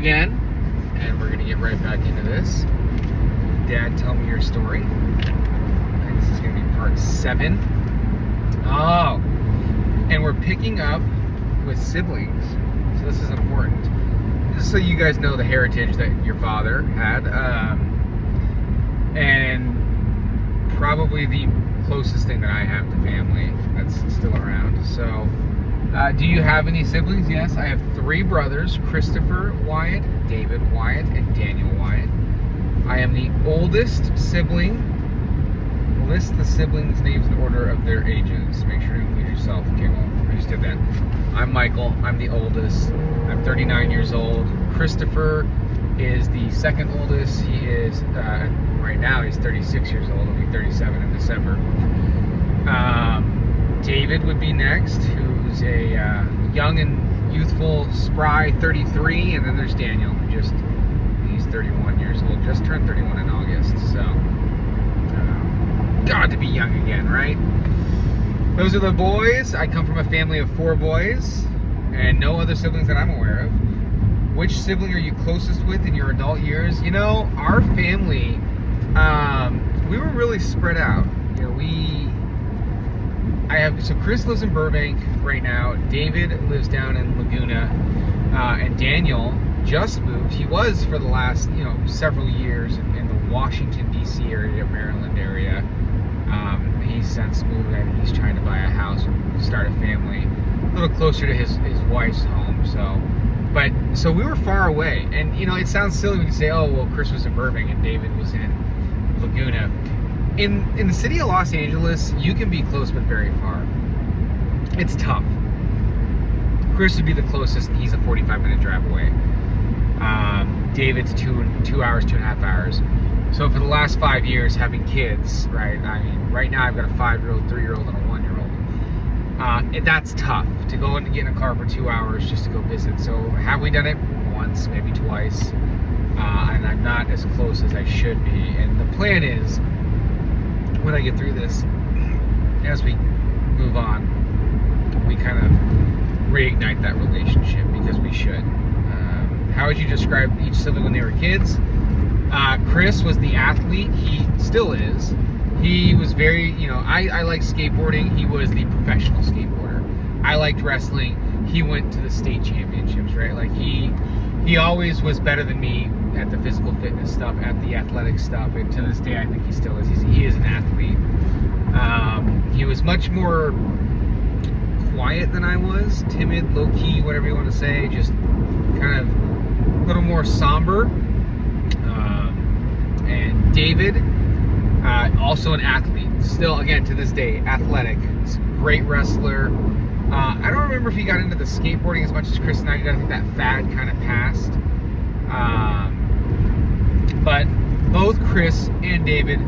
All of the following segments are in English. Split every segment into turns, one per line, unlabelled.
again, and we're going to get right back into this. Dad, tell me your story. And this is going to be part 7. Oh, and we're picking up with siblings, so this is important. Just so you guys know the heritage that your father had, and probably the closest thing that I have to family that's still around. So, do you have any siblings? Yes, I have 3 brothers: Christopher Wyatt, David Wyatt, and Daniel Wyatt. I am the oldest sibling. List the siblings' names in order of their ages. Make sure to include yourself. Okay, well, I just did that. I'm Michael. I'm the oldest. I'm 39 years old. Christopher is the second oldest. He is, right now, he's 36 years old. He'll be 37 in December. David would be next, who's a young and youthful, spry 33. And then there's Daniel, he's 31 years old. Just turned 31 in August. So, God, to be young again, right? Those are the boys. I come from a family of 4 boys and no other siblings that I'm aware of. Which sibling are you closest with in your adult years? You know, our family, we were really spread out. You know, so Chris lives in Burbank right now. David lives down in Laguna, and Daniel just moved. He was for the last, several years in the Washington, D.C. area, Maryland area. He's since moved. I think he's trying to buy a house and start a family a little closer to his wife's home. So we were far away. And, it sounds silly when you say, oh, well, Chris was in Burbank and David was in Laguna. In the city of Los Angeles, you can be close but very far. It's tough. Chris would be the closest, and he's a 45-minute drive away. David's 2 hours, 2.5 hours. So for the last 5 years, having kids, right? I mean, right now I've got a 5-year-old, 3-year-old, and a 1-year-old. That's tough to go and get in a car for 2 hours just to go visit. So have we done it once, maybe twice? And I'm not as close as I should be. And the plan is, when I get through this, as we move on, we kind of reignite that relationship, because we should. How would you describe each sibling when they were kids? Chris was the athlete. He still is. He was very, I like skateboarding. He was the professional skateboarder. I liked wrestling. He went to the state championships, right? Like he always was better than me at the physical fitness stuff, at the athletic stuff. And to this day, I think he still is. He is an athlete. He was much more quiet than I was, timid, low-key, whatever you want to say, just kind of a little more somber. And David, also an athlete, still, again, to this day, athletic. He's a great wrestler. I don't remember if he got into the skateboarding as much as Chris and I did. I think that fad kind of passed. But both Chris and David,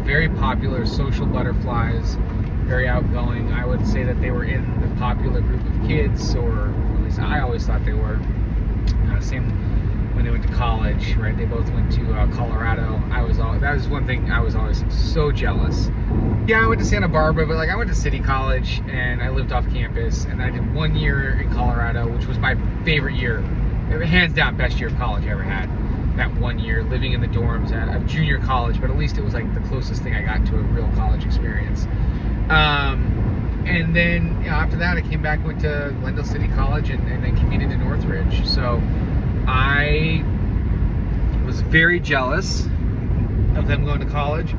very popular, social butterflies, very outgoing. I would say that they were in the popular group of kids, or at least I always thought they were. Same when they went to college, right? They both went to Colorado. That was one thing I was always so jealous. Yeah, I went to Santa Barbara, but I went to City College and I lived off campus, and I did 1 year in Colorado, which was my favorite year. Hands down, best year of college I ever had. That 1 year living in the dorms at a junior college, but at least it was like the closest thing I got to a real college experience. And then after that, I came back, went to Glendale City College, and then commuted to Northridge. So I was very jealous of them going to college,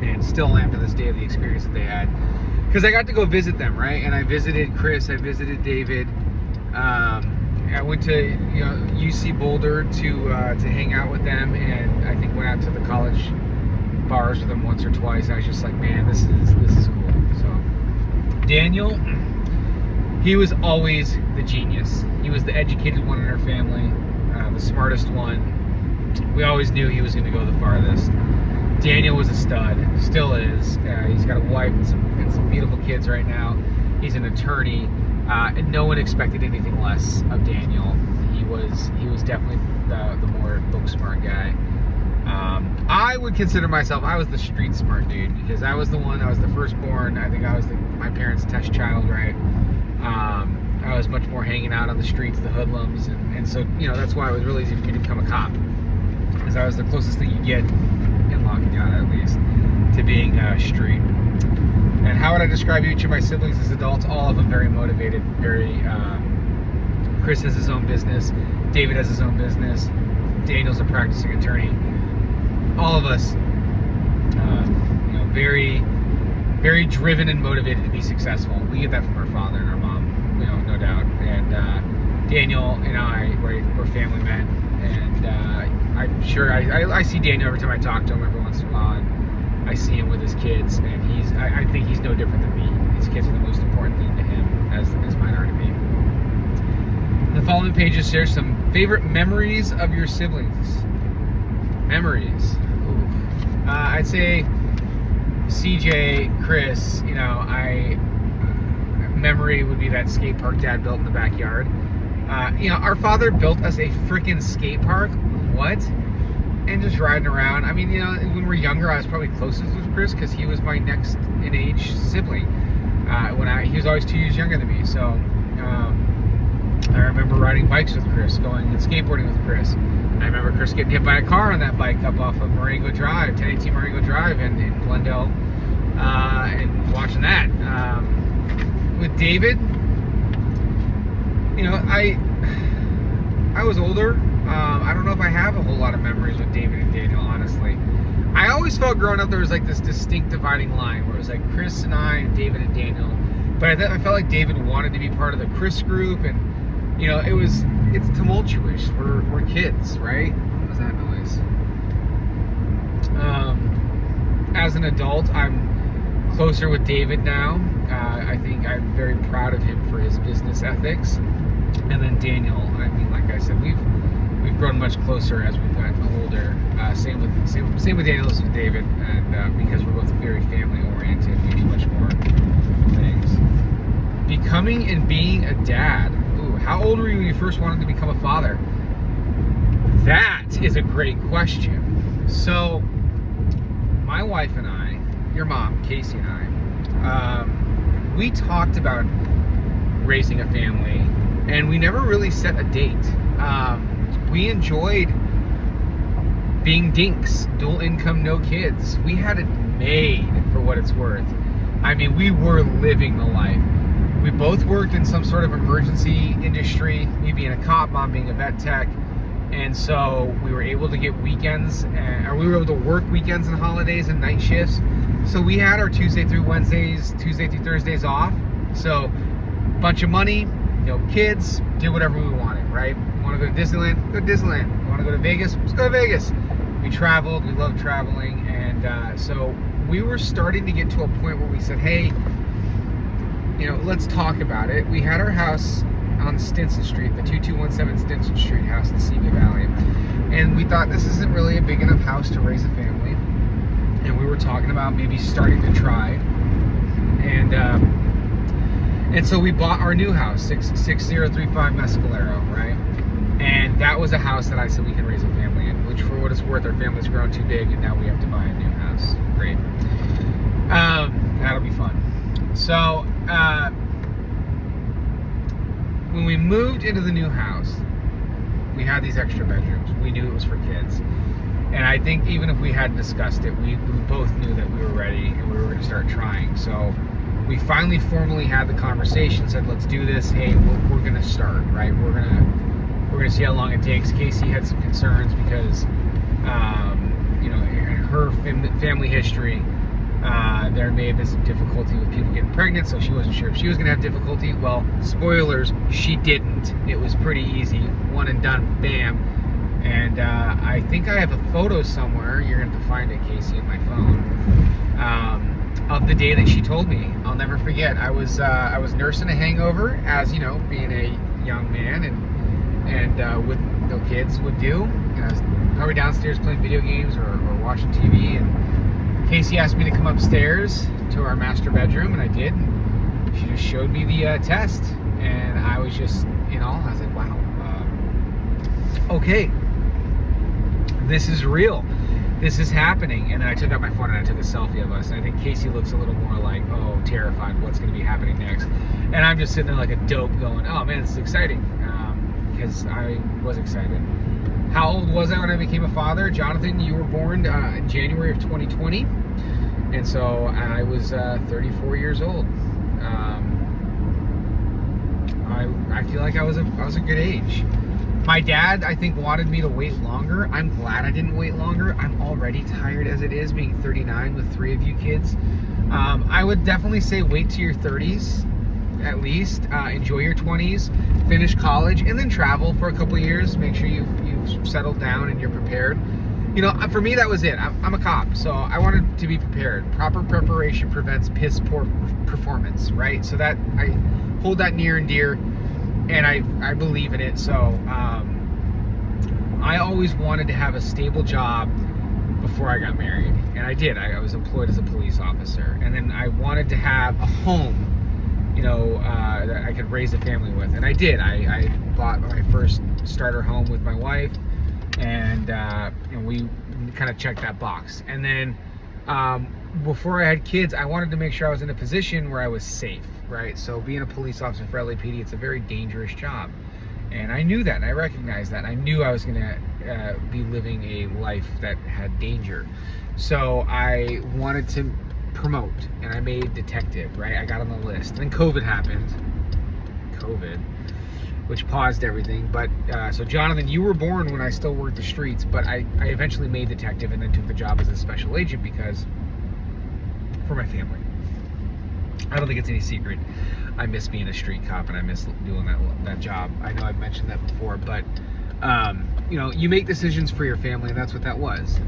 and still am to this day, of the experience that they had, because I got to go visit them, right? And I visited Chris, I visited David. I went to UC Boulder to hang out with them, and I think went out to the college bars with them once or twice. I was just like, man, this is cool. So Daniel, he was always the genius. He was the educated one in our family, the smartest one. We always knew he was going to go the farthest. Daniel was a stud, still is. He's got a wife and some beautiful kids right now. He's an attorney, and no one expected anything less of Daniel. He was definitely the more book smart guy. I would consider myself, I was the street smart dude, because I was the firstborn. I think I was my parents' test child, right? I was much more hanging out on the streets, the hoodlums, and so, you know, that's why it was really easy for me to become a cop, because I was the closest thing you get, in Locking County at least, to being street. And how would I describe each of my siblings as adults? All of them very motivated, very, Chris has his own business, David has his own business, Daniel's a practicing attorney. All of us, you know, very, very driven and motivated to be successful. We get that from our father and our mom, you know, no doubt. And Daniel and I, right, we're family men. And I'm sure I see Daniel every time I talk to him every once in a while. And I see him with his kids, and I think he's no different than me. His kids are the most important thing to him, as mine are to me. The following pages share some favorite memories of your siblings. Memories. I'd say CJ, Chris, you know, memory would be that skate park Dad built in the backyard. You know, our father built us a freaking skate park. What? And just riding around. I mean, you know, when we were younger, I was probably closest with Chris because he was my next in age sibling. He was always 2 years younger than me, so I remember riding bikes with Chris, going and skateboarding with Chris. I remember Chris getting hit by a car on that bike up off of Marengo Drive, 1018 Marengo Drive in Glendale, and watching that. With David, you know, I was older. I don't know if I have a whole lot of memories with David and Daniel, honestly. I always felt growing up there was like this distinct dividing line where it was like Chris and I and David and Daniel. But I felt like David wanted to be part of the Chris group, and you know, it's tumultuous. We're kids, right? What was that noise? As an adult, I'm closer with David now. I think I'm very proud of him for his business ethics. And then Daniel, I mean, like I said, we've grown much closer as we've gotten older. Same with Daniel as with David, and because we're both very family oriented, we do much more things. Becoming and being a dad. Ooh, how old were you when you first wanted to become a father? That is a great question. So, my wife and I, your mom, Casey and I, we talked about raising a family, and we never really set a date. We enjoyed being dinks, dual income, no kids. We had it made for what it's worth. I mean, we were living the life. We both worked in some sort of emergency industry, me being a cop, mom being a vet tech. And so we were able to get weekends, or we were able to work weekends and holidays and night shifts. So we had our Tuesday through Wednesdays, Tuesday through Thursdays off. So bunch of money, you know, kids, did whatever we wanted, right? Want to go to Disneyland? Go to Disneyland. Want to go to Vegas? Let's go to Vegas. We traveled, we loved traveling, and so we were starting to get to a point where we said, hey, you know, let's talk about it. We had our house on Stinson Street, the 2217 Stinson Street house in the Simi Valley, and we thought this isn't really a big enough house to raise a family, and we were talking about maybe starting to try, and so we bought our new house, 6035 Mescalero, right? And that was a house that I said we can raise a family in, which for what it's worth, our family's grown too big, and now we have to buy a new house. Great. That'll be fun. So, when we moved into the new house, we had these extra bedrooms. We knew it was for kids. And I think even if we hadn't discussed it, we both knew that we were ready and we were going to start trying. So we finally formally had the conversation, said, let's do this. Hey, we're going to start, right? We're going to see how long it takes. Casey had some concerns because, you know, in her family history, there may have been some difficulty with people getting pregnant, so she wasn't sure if she was going to have difficulty. Well, spoilers, she didn't. It was pretty easy. One and done, bam. And I think I have a photo somewhere. You're going to have to find it, Casey, in my phone, of the day that she told me. I'll never forget. I was nursing a hangover, as you know, being a young man and with no kids would do. And I was probably downstairs playing video games or watching TV, and Casey asked me to come upstairs to our master bedroom, and I did. And she just showed me the test, and I was just in awe. I was like, wow, okay, this is real. This is happening. And then I took out my phone and I took a selfie of us. And I think Casey looks a little more like, oh, terrified what's going to be happening next. And I'm just sitting there like a dope going, oh man, this is exciting, because I was excited. How old was I when I became a father? Jonathan, you were born in January of 2020, and so I was 34 years old. I feel like I was a good age. My dad, I think, wanted me to wait longer. I'm glad I didn't wait longer. I'm already tired as it is, being 39 with 3 of you kids. I would definitely say wait to your 30s, at least. Enjoy your 20s, finish college, and then travel for a couple of years. Make sure you've settled down and you're prepared. You know, for me, that was it. I'm a cop, so I wanted to be prepared. Proper preparation prevents piss poor performance, right? So that I hold that near and dear, and I believe in it. So I always wanted to have a stable job before I got married, and I did. I was employed as a police officer, and then I wanted to have a home, you know, that I could raise a family with, and I did. I bought my first starter home with my wife, and we kind of checked that box. And then before I had kids, I wanted to make sure I was in a position where I was safe, right? So being a police officer for LAPD, it's a very dangerous job. And I knew that, and I recognized that. I knew I was going to be living a life that had danger. So I wanted to promote, and I made detective, right? I got on the list. Then COVID happened. Which paused everything. But so Jonathan, you were born when I still worked the streets, but I eventually made detective and then took the job as a special agent because for my family. I don't think it's any secret. I miss being a street cop, and I miss doing that job. I know I've mentioned that before, but you know, you make decisions for your family, and that's what that was.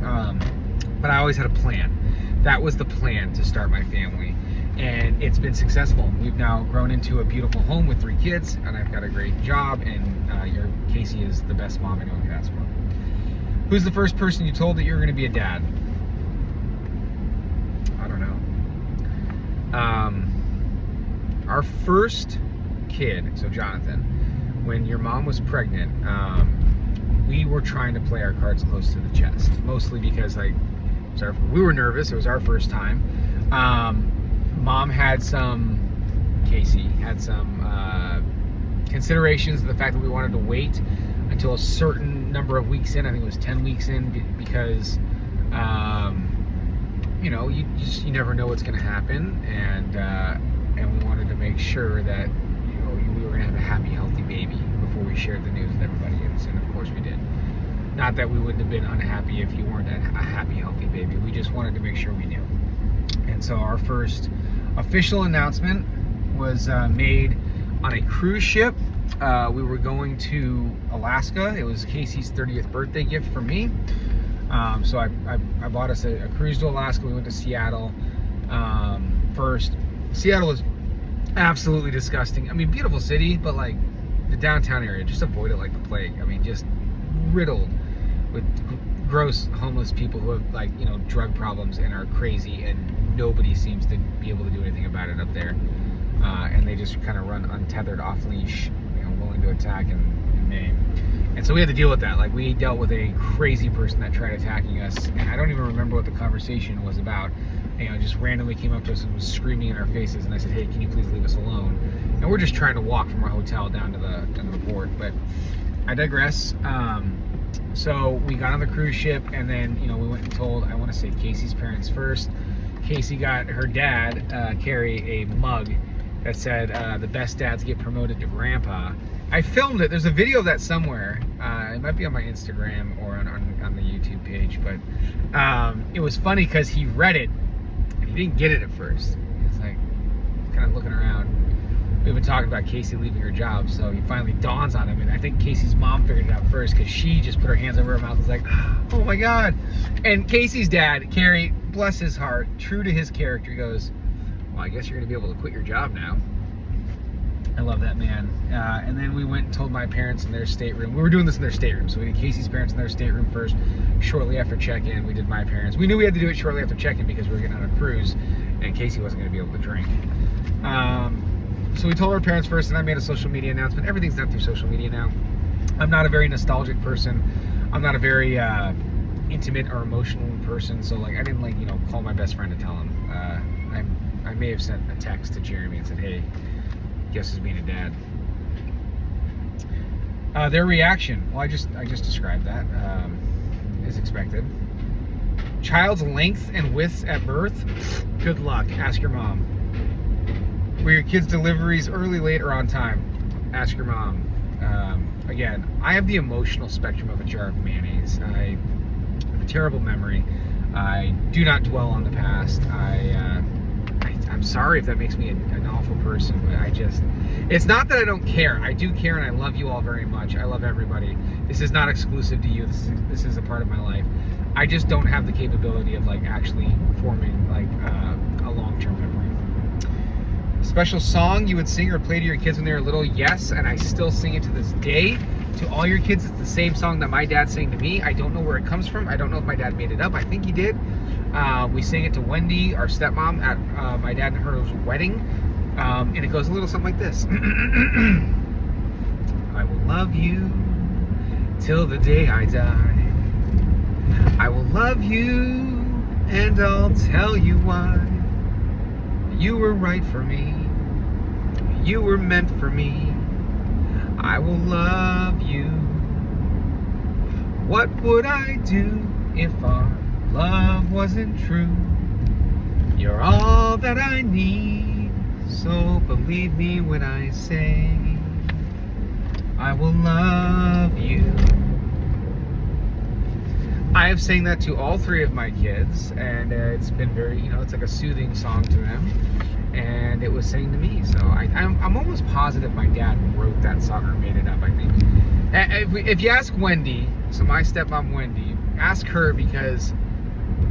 But I always had a plan. That was the plan to start my family, and it's been successful. We've now grown into a beautiful home with 3 kids, and I've got a great job, and your Casey is the best mom anyone could ask for. Who's the first person you told that you were going to be a dad? I don't know. Our first kid, so Jonathan, when your mom was pregnant, we were trying to play our cards close to the chest, mostly because we were nervous. It was our first time. Casey had some considerations of the fact that we wanted to wait until a certain number of weeks in. I think it was 10 weeks in, because you know, you never know what's going to happen, and we wanted to make sure that, you know, we were going to have a happy, healthy baby before we shared the news with everybody, and of course we did. Not that we wouldn't have been unhappy if you weren't a happy, healthy baby. We just wanted to make sure we knew. And so our first official announcement was made on a cruise ship. We were going to Alaska. It was Casey's 30th birthday gift from me. So I bought us a cruise to Alaska. We went to Seattle first. Seattle was absolutely disgusting. I mean, beautiful city, but like the downtown area, just avoid it like the plague. I mean, just riddled with gross homeless people who have, like, you know, drug problems and are crazy, and nobody seems to be able to do anything about it up there. And they just kind of run untethered, off leash, you know, willing to attack and maim. And so we had to deal with that. Like, we dealt with a crazy person that tried attacking us, and I don't even remember what the conversation was about. You know, just randomly came up to us and was screaming in our faces, and I said, hey, can you please leave us alone? And we're just trying to walk from our hotel down to the port, but I digress. So we got on the cruise ship, and then, you know, we went and told, I want to say, Casey's parents first. Casey got her dad, Carrie, a mug that said, the best dads get promoted to grandpa. I filmed it. There's a video of that somewhere. It might be on my Instagram or on the YouTube page, but it was funny because he read it and he didn't get it at first. He was like kind of looking around. We've been talking about Casey leaving her job, so he finally dawns on him, and I think Casey's mom figured it out first because she just put her hands over her mouth and was like, oh my God. And Casey's dad, Carrie, bless his heart, true to his character, goes, well, I guess you're going to be able to quit your job now. I love that man. And then we went and told my parents in their stateroom. We were doing this in their stateroom, so we did Casey's parents in their stateroom first. Shortly after check-in, we did my parents. We knew we had to do it shortly after check-in because we were getting on a cruise, and Casey wasn't going to be able to drink. So we told our parents first, and I made a social media announcement. Everything's done through social media now. I'm not a very nostalgic person. I'm not a very intimate or emotional person, so like I didn't, like, you know, call my best friend to tell him. I'm may have sent a text to Jeremy and said, hey, guess who's being a dad. Their reaction, well, I just described that, as expected. Child's length and width at birth, good luck, ask your mom. Were your kids' deliveries early, late, or on time? Ask your mom. Again, I have the emotional spectrum of a jar of mayonnaise. I have a terrible memory. I do not dwell on the past. I'm sorry if that makes me an awful person, but it's not that I don't care. I do care, and I love you all very much. I love everybody. This is not exclusive to you. This is a part of my life. I just don't have the capability of like actually forming like a long-term memory. Special song you would sing or play to your kids when they were little? Yes, and I still sing it to this day. To all your kids, it's the same song that my dad sang to me. I don't know where it comes from. I don't know if my dad made it up. I think he did. We sang it to Wendy, our stepmom, at my dad and her wedding. And it goes a little something like this. I will love you till the day I die. I will love you and I'll tell you why. You were right for me. You were meant for me. I will love you. What would I do if our love wasn't true? You're all that I need, so believe me when I say I will love you. I have sang that to all three of my kids, and it's been very, it's like a soothing song to them, and it was sang to me. So I'm almost positive my dad wrote that song or made it up, I think. If you ask Wendy, so my stepmom Wendy, ask her, because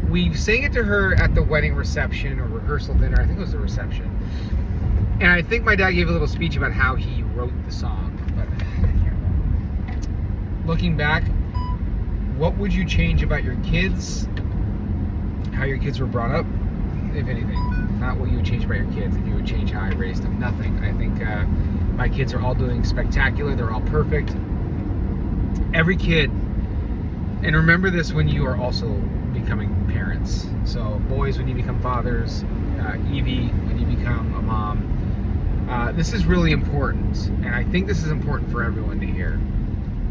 we sang it to her at the wedding reception or rehearsal dinner. I think it was the reception. And I think my dad gave a little speech about how he wrote the song, but I can't remember. Looking back, what would you change about your kids? How your kids were brought up, if anything. Not what you would change about your kids, if you would change how I raised them. Nothing. I think my kids are all doing spectacular. They're all perfect. Every kid, and remember this when you are also becoming parents. So boys, when you become fathers, Evie, when you become a mom. This is really important, and I think this is important for everyone to hear.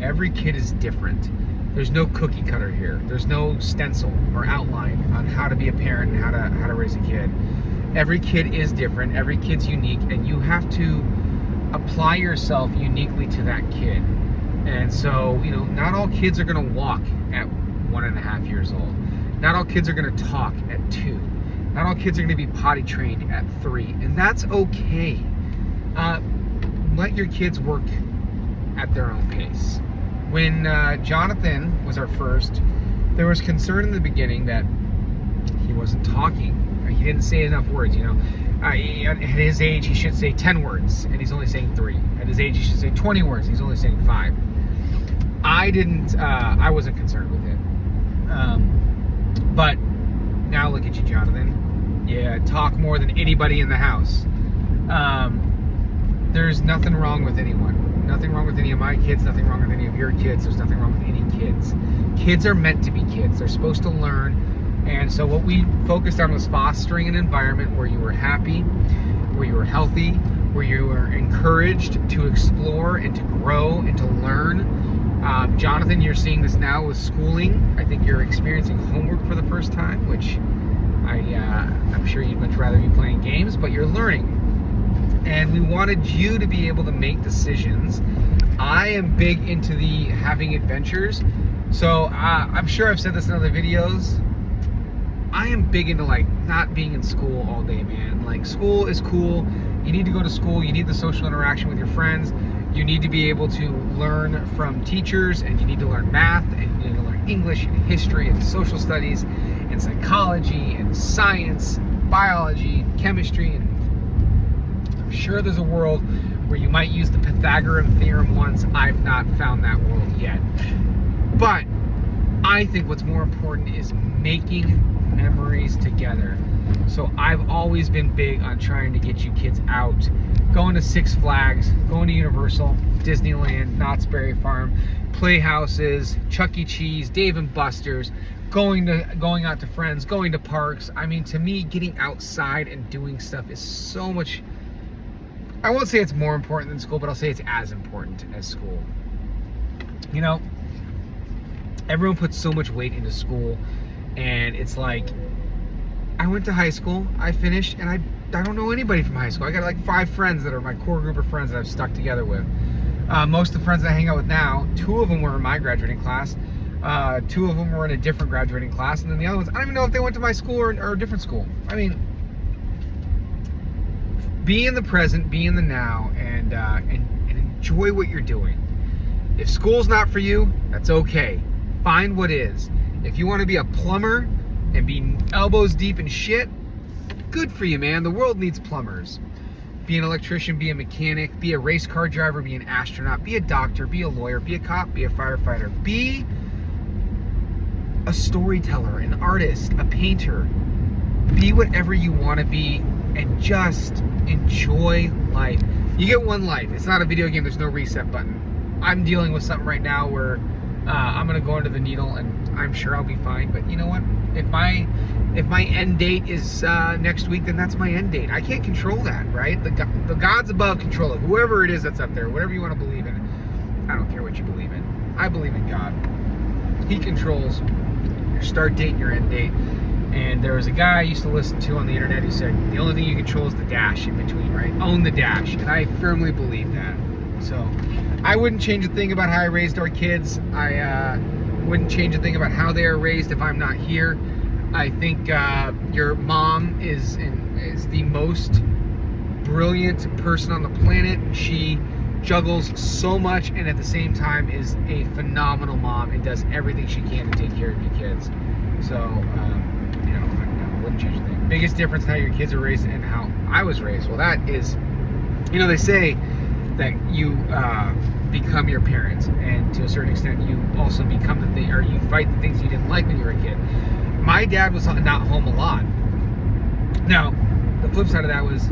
Every kid is different. There's no cookie cutter here. There's no stencil or outline on how to be a parent and how to raise a kid. Every kid is different. Every kid's unique, and you have to apply yourself uniquely to that kid. And so, not all kids are going to walk at 1.5 years old. Not all kids are going to talk at 2. Not all kids are going to be potty trained at 3, and that's okay. Let your kids work at their own pace. When Jonathan was our first, there was concern in the beginning that he wasn't talking. He didn't say enough words, At his age, he should say 10 words, and he's only saying 3. At his age, he should say 20 words, and he's only saying 5. I wasn't concerned with it. But now look at you, Jonathan. Yeah, talk more than anybody in the house. There's nothing wrong with anyone. Nothing wrong with any of my kids, nothing wrong with any of your kids. There's nothing wrong with any kids. Kids are meant to be kids. They're supposed to learn. And so what we focused on was fostering an environment where you were happy, where you were healthy, where you were encouraged to explore and to grow and to learn. Jonathan, you're seeing this now with schooling. I think you're experiencing homework for the first time, which I'm sure you'd much rather be playing games, but you're learning. And we wanted you to be able to make decisions. I am big into the having adventures. So I'm sure I've said this in other videos. I am big into not being in school all day, man. School is cool. You need to go to school. You need the social interaction with your friends. You need to be able to learn from teachers, and you need to learn math, and you need to learn English and history and social studies and psychology and science, biology, chemistry, and I'm sure there's a world where you might use the Pythagorean theorem once. I've not found that world yet. But I think what's more important is making memories together. So I've always been big on trying to get you kids out, going to Six Flags, going to Universal, Disneyland, Knott's Berry Farm, playhouses, Chuck E. Cheese, Dave and Buster's, going out to friends, going to parks. I mean, to me, getting outside and doing stuff is so much. I won't say it's more important than school, but I'll say it's as important as school. You know, everyone puts so much weight into school, and it's like, I went to high school, I finished, and I don't know anybody from high school. I got like 5 friends that are my core group of friends that I've stuck together with. Most of the friends I hang out with now, 2 of them were in my graduating class, 2 of them were in a different graduating class, and then the other ones, I don't even know if they went to my school or a different school. I mean, be in the present, be in the now, and enjoy what you're doing. If school's not for you, that's okay. Find what is. If you want to be a plumber and be elbows deep in shit, good for you, man. The world needs plumbers. Be an electrician, be a mechanic, be a race car driver, be an astronaut, be a doctor, be a lawyer, be a cop, be a firefighter, be a storyteller, an artist, a painter. Be whatever you want to be, and just enjoy life. You get one life. It's not a video game. There's no reset button. I'm dealing with something right now where I'm gonna go into the needle, and I'm sure I'll be fine. But you know what? If my end date is next week, then that's my end date. I can't control that, right? The gods above control it. Whoever it is that's up there, whatever you want to believe in. I don't care what you believe in. I believe in God. He controls your start date and your end date. And there was a guy I used to listen to on the internet who said the only thing you control is the dash in between, right? Own the dash. And I firmly believe that. So I wouldn't change a thing about how I raised our kids. I wouldn't change a thing about how they are raised if I'm not here. I think your mom is the most brilliant person on the planet. She juggles so much, and at the same time is a phenomenal mom and does everything she can to take care of your kids. So, I wouldn't change a thing. Biggest difference in how your kids are raised and how I was raised. Well, that is, they say that you become your parents, and to a certain extent, you also become the thing, or you fight the things you didn't like when you were a kid. My dad was not home a lot. Now, the flip side of that was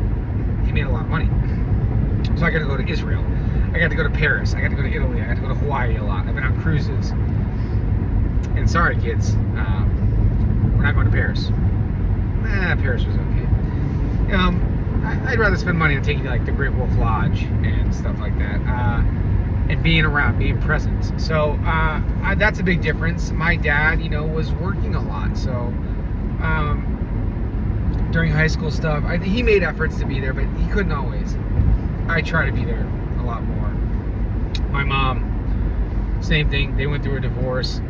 he made a lot of money. So I got to go to Israel. I got to go to Paris. I got to go to Italy. I got to go to Hawaii a lot. I've been on cruises. And sorry, kids, we're not going to Paris. Paris was okay. I'd rather spend money on taking you to like the Great Wolf Lodge and stuff like that. And being around, being present. So that's a big difference. My dad, was working a lot. So during high school stuff, he made efforts to be there, but he couldn't always. I try to be there a lot more. My mom, same thing. They went through a divorce.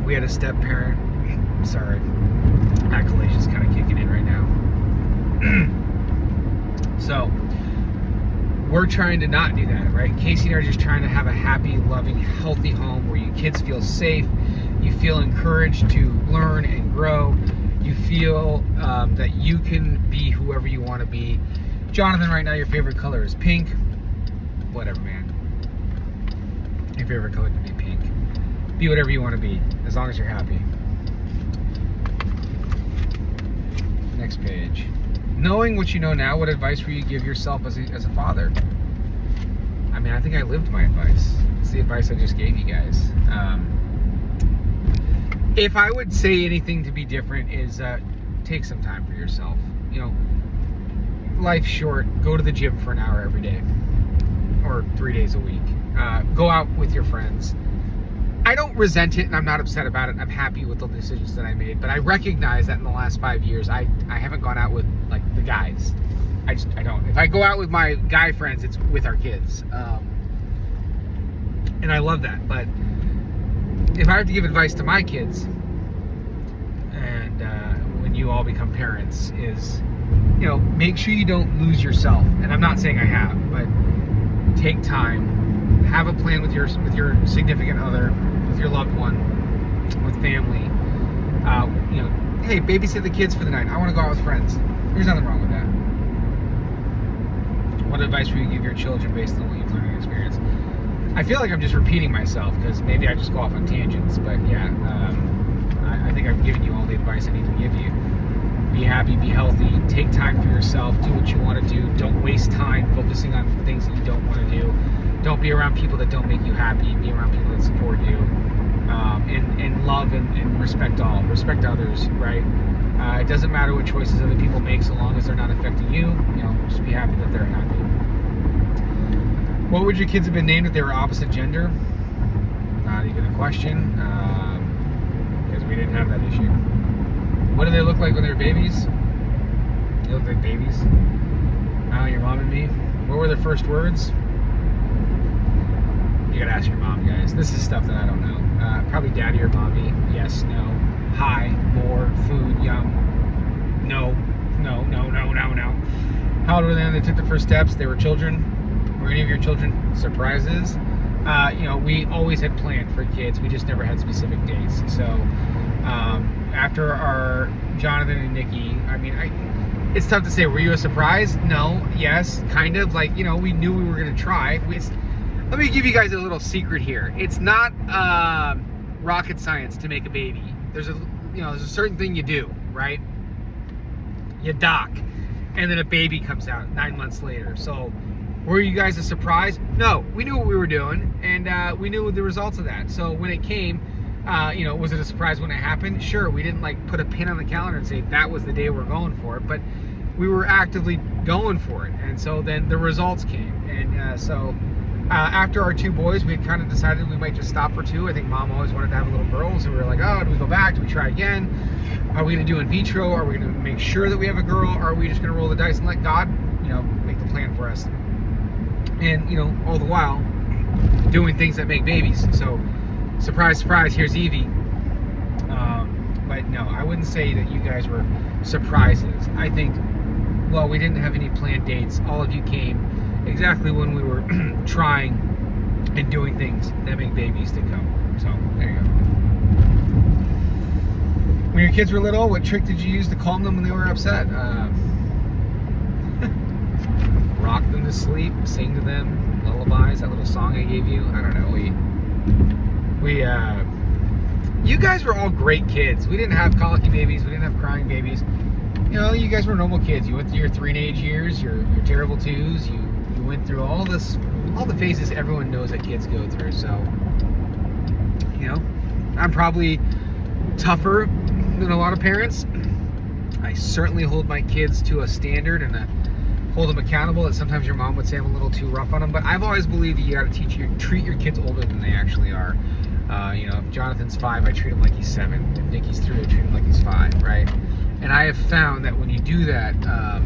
We had a step parent. Sorry, achalacia's kind of kicking in right now. So we're trying to not do that, right? Casey and I are just trying to have a happy, loving, healthy home where your kids feel safe, you feel encouraged to learn and grow, you feel that you can be whoever you want to be. Jonathan, right now your favorite color is pink. Whatever, man. Your favorite color can be pink. Be whatever you want to be, as long as you're happy. Next page. Knowing what you know now, what advice would you give yourself as a father? I mean, I think I lived my advice. It's the advice I just gave you guys. If I would say anything to be different is take some time for yourself. Life's short. Go to the gym for an hour every day or 3 days a week. Go out with your friends. I don't resent it, and I'm not upset about it. I'm happy with the decisions that I made, but I recognize that in the last 5 years, I haven't gone out with like the guys. I don't. If I go out with my guy friends, it's with our kids, and I love that. But if I have to give advice to my kids, and when you all become parents, is make sure you don't lose yourself. And I'm not saying I have, but take time, have a plan with your significant other, with your loved one, with family. Hey, babysit the kids for the night. I want to go out with friends. There's nothing wrong with that. What advice would you give your children based on what you've learned and experienced? I feel like I'm just repeating myself because maybe I just go off on tangents. But yeah, I think I've given you all the advice I need to give you. Be happy, be healthy, take time for yourself, do what you want to do. Don't waste time focusing on things that you don't want to do. Don't be around people that don't make you happy. Be around people that support you, and love and respect respect others, right? It doesn't matter what choices other people make, so long as they're not affecting you. Just be happy that they're happy. What would your kids have been named if they were opposite gender? Not even a question, because we didn't have that issue. What do they look like when they're babies? They look like babies. Your mom and me. What were their first words? You gotta ask your mom, guys. This is stuff that I don't know. Probably daddy or mommy. Yes, no. Hi, more, food, yum. No. How old were they when they took the first steps? They were children. Were any of your children surprises? We always had planned for kids. We just never had specific dates. So after our Jonathan and Nikki, it's tough to say. Were you a surprise? No. Yes. Kind of. We knew we were going to try. Let me give you guys a little secret here. It's not rocket science to make a baby. There's a certain thing you do, right? You dock, and then a baby comes out 9 months later. So, were you guys a surprise? No, we knew what we were doing, and we knew the results of that. So when it came, was it a surprise when it happened? Sure, we didn't put a pin on the calendar and say that was the day we're going for it, but we were actively going for it. And so then the results came, and so after our 2 boys, we had kind of decided we might just stop for 2. I think mom always wanted to have a little girl, so we were like, oh, do we go back? Do we try again? Are we going to do in vitro? Are we going to make sure that we have a girl? Or are we just going to roll the dice and let God, make the plan for us? And, all the while, doing things that make babies. So, surprise, surprise, here's Evie. But no, I wouldn't say that you guys were surprises. I think, we didn't have any planned dates. All of you came exactly when we were trying and doing things that make babies to come. So, there you go. When your kids were little, what trick did you use to calm them when they were upset? Rock them to sleep, sing to them lullabies, that little song I gave you. I don't know. You guys were all great kids. We didn't have colicky babies. We didn't have crying babies. You guys were normal kids. You went through your teenage years, your terrible twos. You went through all the phases everyone knows that kids go through. So, I'm probably tougher than a lot of parents. I certainly hold my kids to a standard and hold them accountable that sometimes your mom would say I'm a little too rough on them, but I've always believed that you got to treat your kids older than they actually are. If Jonathan's 5, I treat him like he's 7. If Nikki's 3, I treat him like he's 5, right? And I have found that when you do that,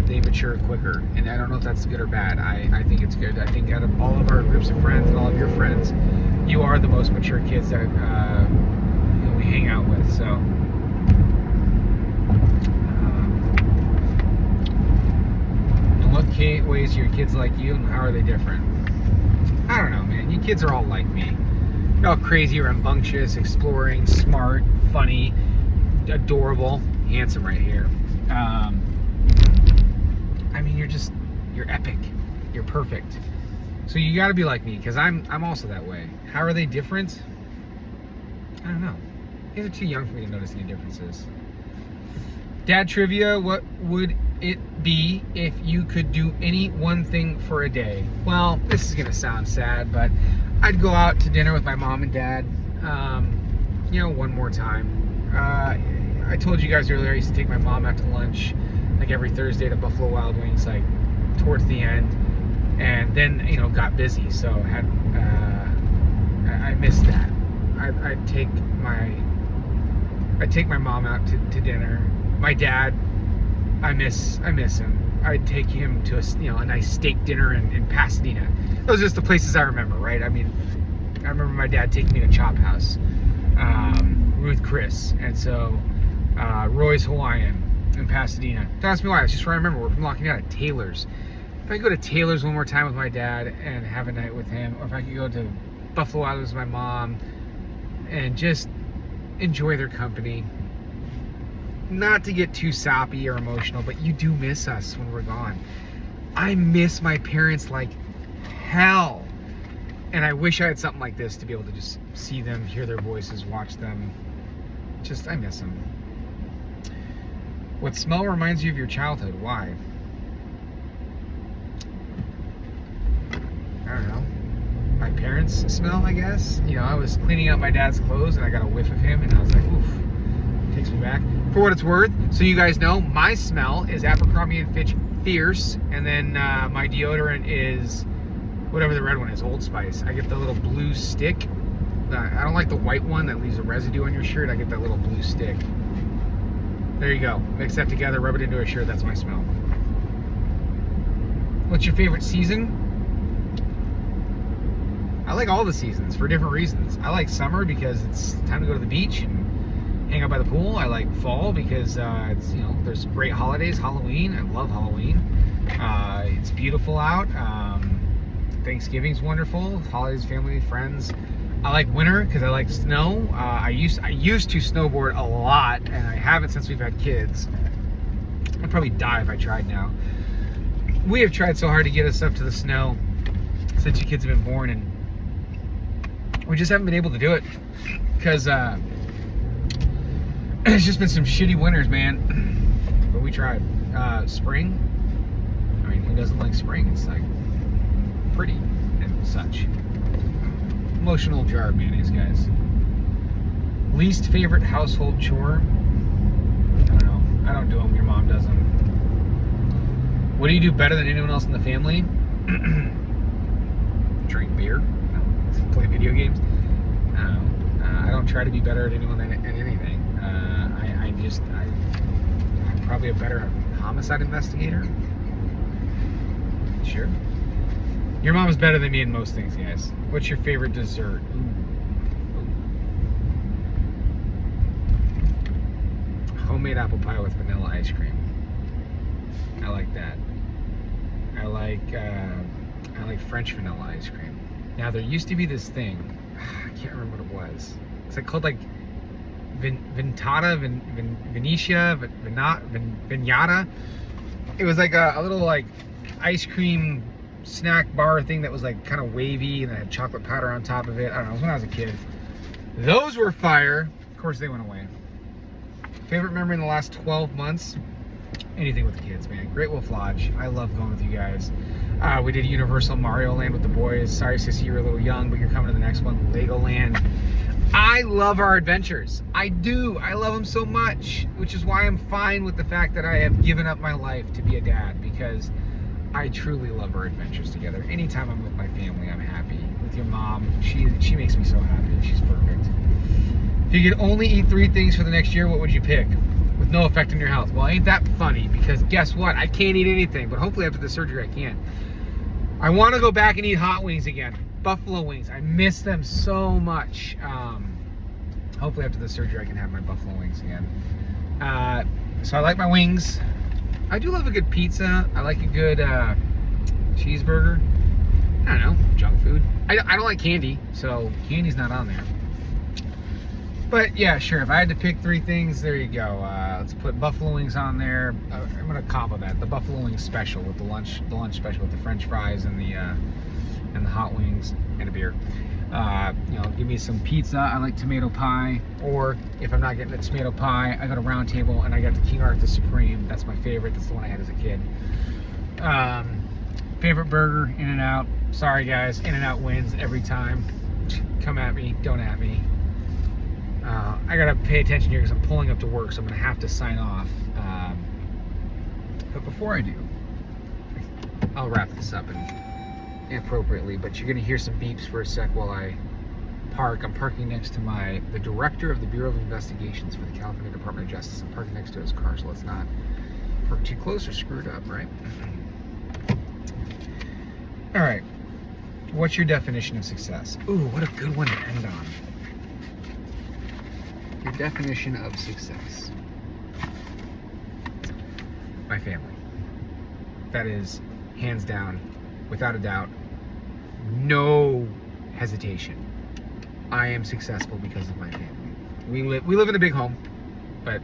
they mature quicker. And I don't know if that's good or bad. I think it's good. I think out of all of our groups of friends and all of your friends, you are the most mature kids that we hang out with. So. What ways are your kids like you, and how are they different? I don't know, man. You kids are all like me. You're all crazy, rambunctious, exploring, smart, funny, adorable, handsome right here. You're epic. You're perfect. So you got to be like me, because I'm also that way. How are they different? I don't know. You guys are too young for me to notice any differences. Dad trivia, what would it be if you could do any one thing for a day? Well, this is going to sound sad, but I'd go out to dinner with my mom and dad, one more time. I told you guys earlier, I used to take my mom out to lunch, every Thursday to Buffalo Wild Wings, towards the end, and then, got busy, so I missed that. I'd take my mom out to dinner. My dad, I miss him. I'd take him to a nice steak dinner in Pasadena. Those are just the places I remember, right? I remember my dad taking me to Chop House, Ruth Chris, and so Roy's Hawaiian in Pasadena. Don't ask me why. It's just where I remember. We're from locking out at Taylor's. If I could go to Taylor's one more time with my dad and have a night with him, or if I could go to Buffalo Wild Wings with my mom and just enjoy their company. Not to get too soppy or emotional, but you do miss us when we're gone. I miss my parents like hell. And I wish I had something like this to be able to just see them, hear their voices, watch them. I miss them. What smell reminds you of your childhood? Why? I don't know. my parents' smell, I guess. You know, I was cleaning up my dad's clothes and I got a whiff of him and I was like, oof, takes me back. For what it's worth, so you guys know, my smell is Abercrombie & Fitch Fierce, and then my deodorant is whatever the red one is, Old Spice. I get the little blue stick. I don't like the white one that leaves a residue on your shirt. I get that little blue stick. There you go. Mix that together, rub it into a shirt. That's my smell. What's your favorite season? I like all the seasons for different reasons. I like summer because it's time to go to the beach and hang out by the pool. I like fall because it's, you know, there's great holidays. Halloween, I love Halloween. It's beautiful out. Thanksgiving's wonderful. Holidays, family, friends. I like winter because I like snow. I used to snowboard a lot, and I haven't since we've had kids. I'd probably die if I tried now. We have tried so hard to get us up to the snow since you kids have been born, and we just haven't been able to do it because it's just been some shitty winters, man. But we tried. Spring, I mean, who doesn't like spring? It's like pretty and such. Emotional jar of mayonnaise, guys. Least favorite household chore? I don't know. I don't do them. Your mom does them. What do you do better than anyone else in the family? Drink beer. No. Play video games. No. I don't try to be better at anyone at anything. I'm probably a better homicide investigator. Sure. Your mom is better than me in most things, guys. What's your favorite dessert? Ooh. Homemade apple pie with vanilla ice cream. I like that. I like French vanilla ice cream. Now there used to be this thing. I can't remember what it was. It's like called like Ventata, Venetia, Vignata. It was like a little like ice cream snack bar thing that was like kind of wavy and it had chocolate powder on top of it. I don't know, it was when I was a kid. Those were fire. Of course they went away. Favorite memory in the last 12 months? Anything with the kids, man. Great Wolf Lodge. I love going with you guys. We did Universal Mario Land with the boys. Sorry, Sissy, you're a little young, but you're coming to the next one. Legoland. I love our adventures. I do. I love them so much, which is why I'm fine with the fact that I have given up my life to be a dad, because I truly love our adventures together. Anytime I'm with my family, I'm happy. With your mom, she makes me so happy. She's perfect. If you could only eat 3 things for the next year, what would you pick? With no effect on your health. Well, ain't that funny? Because guess what? I can't eat anything, but hopefully after the surgery I can. I want to go back and eat hot wings again. Buffalo wings. I miss them so much. Hopefully after the surgery I can have my buffalo wings again. So I like my wings. I do love a good pizza. I like a good cheeseburger. I don't know, junk food. I don't like candy, so candy's not on there. But yeah, sure, if I had to pick 3 things, there you go. Let's put buffalo wings on there. I'm gonna combo that. The buffalo wings special with the lunch special with the French fries and the hot wings and a beer. You know, give me some pizza. I like tomato pie. Or if I'm not getting the tomato pie, I got a Round Table and I got the King Arthur Supreme. That's my favorite. That's the one I had as a kid. Favorite burger, In-N-Out. Sorry guys, In-N-Out wins every time. Come at me, don't at me. I gotta pay attention here because I'm pulling up to work, so I'm gonna have to sign off. But before I do, I'll wrap this up appropriately, but you're gonna hear some beeps for a sec while I park. I'm parking next to the director of the Bureau of Investigations for the California Department of Justice. I'm parking next to his car, so let's not park too close or screw it up, right? All right, what's your definition of success? Ooh, what a good one to end on. Your definition of success. My family. That is, hands down, without a doubt, no hesitation. I am successful because of my family. We live in a big home, but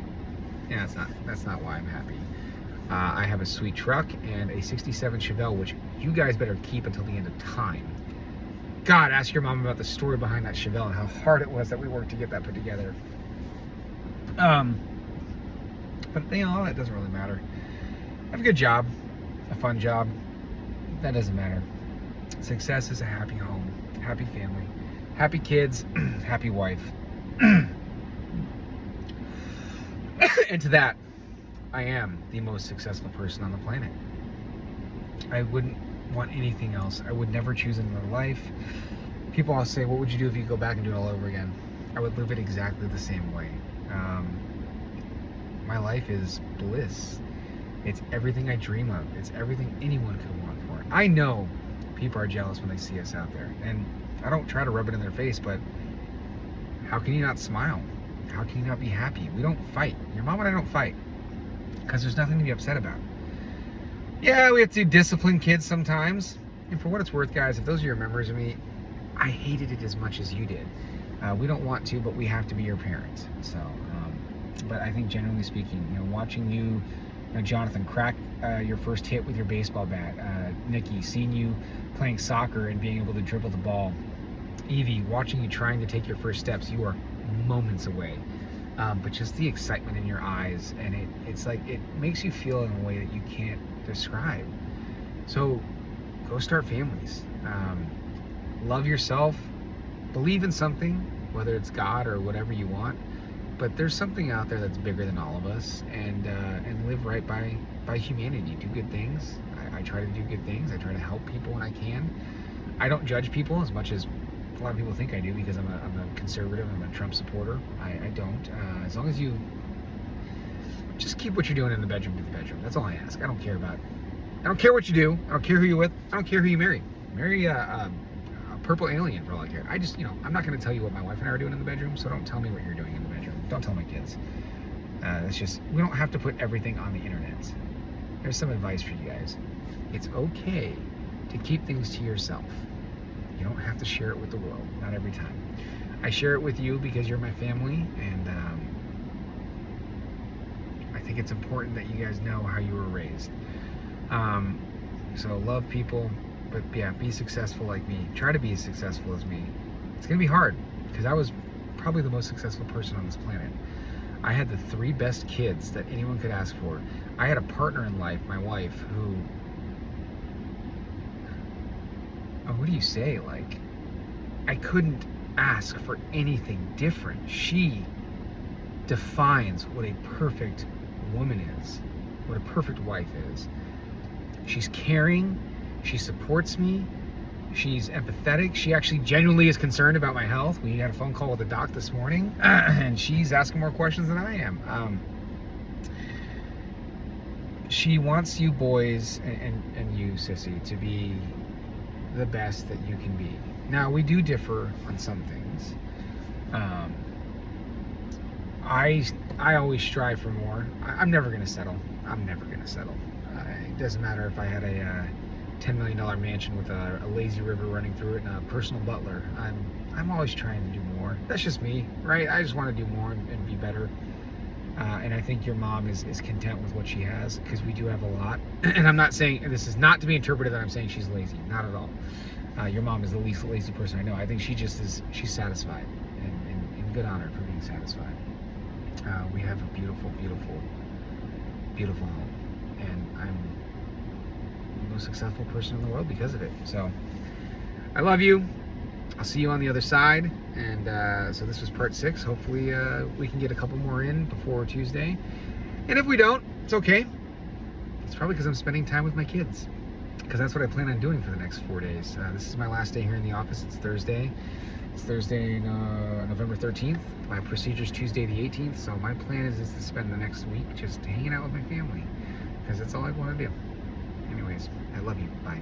yeah, that's not why I'm happy. I have a sweet truck and a 67 Chevelle, which you guys better keep until the end of time. God, ask your mom about the story behind that Chevelle and how hard it was that we worked to get that put together. But you know, that doesn't really matter. I have a good job, a fun job. That doesn't matter. Success is a happy home. happy family, happy kids, happy wife. And to that, I am the most successful person on the planet. I wouldn't want anything else. I would never choose another life. People always say, what would you do if you could go back and do it all over again? I would live it exactly the same way. My life is bliss. It's everything I dream of. It's everything anyone could want for it. I know people are jealous when they see us out there, and I don't try to rub it in their face, but how can you not smile? How can you not be happy? We don't fight. Your mom and I don't fight because there's nothing to be upset about. Yeah, we have to discipline kids sometimes. And for what it's worth, guys, if those are your memories of me, I hated it as much as you did. We don't want to, but we have to be your parents. So, but I think generally speaking, watching you, Jonathan, crack your first hit with your baseball bat, Nikki, seeing you playing soccer and being able to dribble the ball, Evie, watching you trying to take your first steps, you are moments away. But just the excitement in your eyes, and it's like it makes you feel in a way that you can't describe. So go start families. Love yourself. Believe in something, whether it's God or whatever you want. But there's something out there that's bigger than all of us, and live right by humanity. Do good things. I try to do good things. I try to help people when I can. I don't judge people as much as a lot of people think I do, because I'm a conservative. I'm a Trump supporter. I don't. As long as you just keep what you're doing in the bedroom to the bedroom. That's all I ask. I don't care what you do. I don't care who you're with. I don't care who you marry. Marry a purple alien for all I care. I just, I'm not going to tell you what my wife and I are doing in the bedroom, so don't tell me what you're doing in the bedroom. Don't tell my kids. It's just, we don't have to put everything on the internet. There's some advice for you guys. It's okay to keep things to yourself. You don't have to share it with the world, not every time. I share it with you because you're my family, and I think it's important that you guys know how you were raised. So love people, but yeah, be successful like me. Try to be as successful as me. It's gonna be hard, because I was probably the most successful person on this planet. I had the 3 best kids that anyone could ask for. I had a partner in life, my wife, who, what do you say? Like, I couldn't ask for anything different. She defines what a perfect woman is, what a perfect wife is. She's caring, she supports me, she's empathetic, she actually genuinely is concerned about my health. We had a phone call with the doc this morning, and she's asking more questions than I am. She wants you boys and you, Sissy, to be the best that you can be. Now, we do differ on some things. I always strive for more. I'm never going to settle. It doesn't matter if I had a $10 million mansion with a lazy river running through it and a personal butler. I'm always trying to do more. That's just me, right? I just want to do more and be better. And I think your mom is content with what she has, because we do have a lot. And I'm not saying, this is not to be interpreted that I'm saying she's lazy. Not at all. Your mom is the least lazy person I know. I think she just is, she's satisfied, and good on her for being satisfied. We have a beautiful, beautiful, beautiful home. And I'm the most successful person in the world because of it. So I love you. I'll see you on the other side. And so this was part 6. Hopefully we can get a couple more in before Tuesday. And if we don't, it's okay. It's probably because I'm spending time with my kids, because that's what I plan on doing for the next 4 days. This is my last day here in the office. It's Thursday. It's Thursday, November 13th. My procedure's Tuesday the 18th. So my plan is to spend the next week just hanging out with my family, because that's all I want to do. Anyways, I love you. Bye.